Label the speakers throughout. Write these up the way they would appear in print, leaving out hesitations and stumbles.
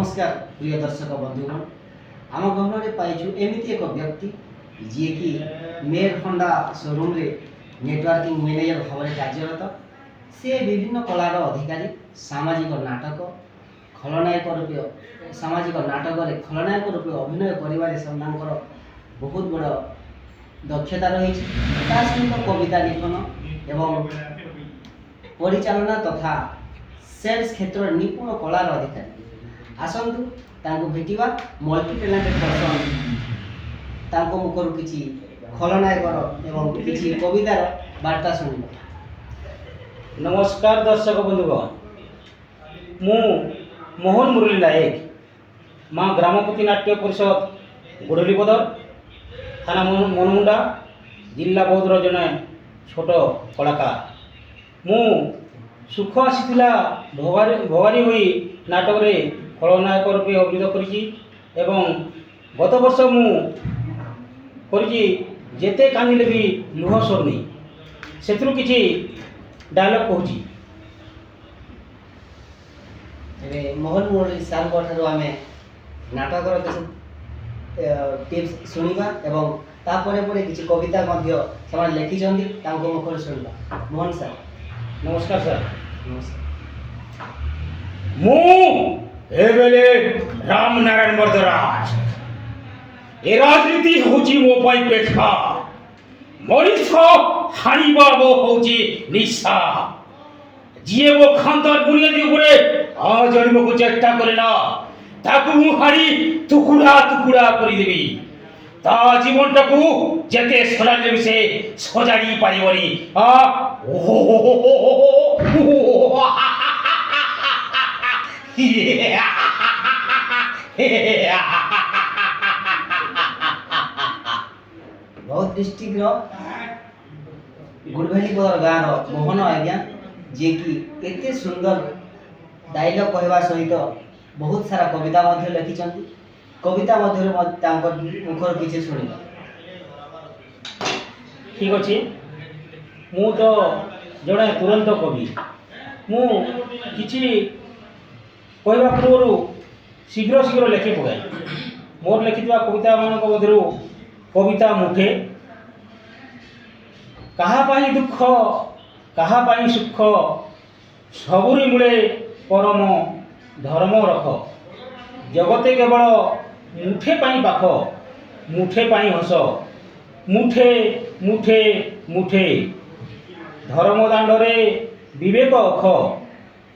Speaker 1: नमस्कार प्रिय दर्शक बंधुगण आम गहन में पाइछु एमती एक व्यक्ति जी कि मेयर होंडा शोरूम रे नेटवर्किंग मैनेजर भाव में कार्यरत से विभिन्न कलार अधिकारी सामाजिक नाटक खलनायक रूपे सामाजिक नाटक रे खलनायक रूपे अभिनय कर बहुत बड़ दक्षता रही सहित कविता लिखन एवं परिचालना तथा सेल्स क्षेत्र निपुण कलार अधिकारी आसतु तांको भेटिबा मल्टी टैलेंटेड पर्सन तांको मुखर किछि खलनायकर एवं किछि कवितार वार्ता शुणिबा।
Speaker 2: नमस्कार दर्शक बंधुगण, मु मोहन मुरली नायक माँ ग्रामपति नाट्य परिषद गुड़लीपदर थाना मनमुंडा जिला बौद्धर जड़े छोट कलाकार। मु सुख आसीला भवानी हुई नाटक रे खलनायक रूपे अभिनय करिछि एवं गत वर्ष मु करिछि जेते कांदिले भी लुह सरनी सेथुरु किछि डायलॉग कहूछि।
Speaker 1: एबे मोहन मुरली सार ठारू आमे नाटकर किछि टिप्स शुणिबा एवं तापरे परे किछि कविता मध्य समान लिखिछन्ती तांको मुखर शुणिबा। मोहन सर
Speaker 2: नमस्कार सर।
Speaker 1: नमस्कार।
Speaker 2: मु एबेले राम नारायण मर्दराज ए राजनीति होची मो पाई पेठा मरीच हानिबा वो होची निशा जिए वो खानदार बुनियादी उपरे आज जणिबो को चेष्टा करेना ताकू मु हारी टुकुड़ा टुकुड़ा करि देबी ता जीवनटाकू जेते सजाड़ी से सजाड़ी पारिबनी आ
Speaker 1: बहुत डिस्ट्रिक्ट गुड़भेली बदर गाँव मोहन आज्ञा जी कि एते सुंदर डायलॉग कहवा सहित बहुत सारा कविता मध्य लिखिछन्ती कविता मध्य मुखर किछि शुणिबा।
Speaker 2: ठीक अच्छे मु तो जड़े तुरंत कवि मु किछि कहवा पूर्व शीघ्र शीघ्र लेखि पकाए मोर लिखिଥିବା कविता मानक मध्यरु कविता मुठे कहा पाई दुख कहा पाई सुख सबुरी मूले परम धर्म रख जगते केवल मुठे पाई पाख मुठे पाई हस मुठे मुठे मुठे धर्म दांडरे विवेक अख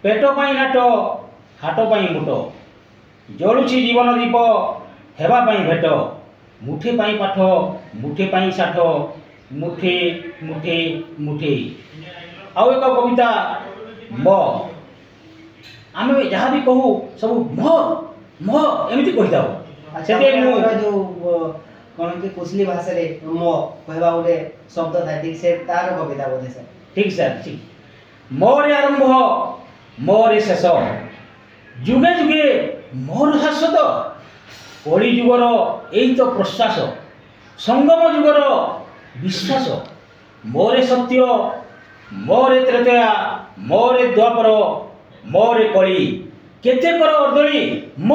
Speaker 2: पेट पाई नाट हाट पाई मुट जलुछि जीवन दीप हेबा पाई भेट मुठे पाई पाठ मुठे पाई साठ मुठे मुठे मुठे आउ एक कविता म आमे जहाँ भी कहू सब म एमती कहिथाउ सेते मु
Speaker 1: जो कोन के कुशली भाषा रे म कहबा गोटे शब्द था ठीक से तार कविता बोधे सर।
Speaker 2: ठीक सर ठीक मोर आरंभ मोर शेष जुगे जुगे मोर शाश्वत कली जुगर एई तो प्रश्वास संगम जुगर विश्वास मोरे सत्य मोरे त्रेतया मोरे द्वापर मोरे कली केते कर अर्दली म।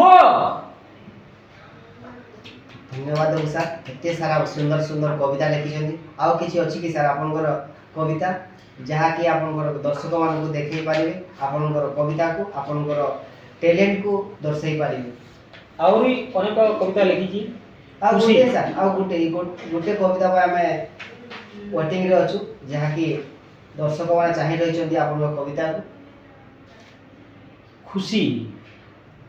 Speaker 1: धन्यवाद सर एते सारा सुंदर सुंदर कविता लिखिछन्ती आउ किछि अछि कि सर आपनकर कविता जहाँ कि आपनकर दर्शक मान को देखै पारिबे आपनकर कविता को आपनकर टैलेंट को दर्शाई पारिबे।
Speaker 2: आउरी अनेक कविता लिखिछि
Speaker 1: आ गोटे सर आ गोटे कविता पर हमें वेटिंग रे अछु जहाँ कि दर्शक मान चाहि रहिछन्ती आपनकर कविता को
Speaker 2: खुशी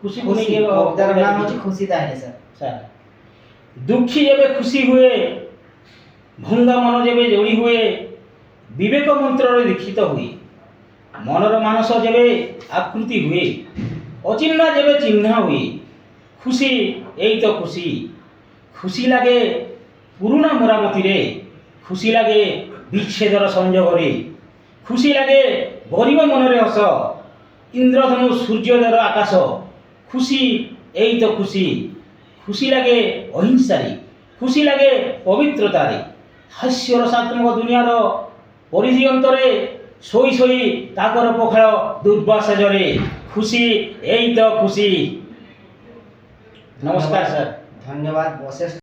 Speaker 2: खुशी
Speaker 1: खुशी
Speaker 2: के
Speaker 1: कवितार नाम अछि खुशी ताहे सर।
Speaker 2: सर दुखी जेबे खुशी हुए भंगा मन जेबे जोड़ी हुए विवेक मंत्र रे दीक्षित हुए मनर मानस जेबे आकृति हुए अचिन्ना जेबे चिन्ह हुए खुशी एई तो खुशी खुशी लागे पुरुना मरामती रे खुशी लागे विच्छेदर संजोग रे खुशी लागे गरीब मनरे हस इंद्रधनु सूर्योदयर आकाश खुशी एई तो खुशी खुशी लागे अहिंसा रे खुशी लागे पवित्रता रे हास्य रसात्मक दुनियार परिधि अंतरे सोई सोई ताकर पखाड़ दुर्वासा जरे खुशी एई तो खुशी নমস্কার স্যার।
Speaker 1: ধন্যবাদ অশেষ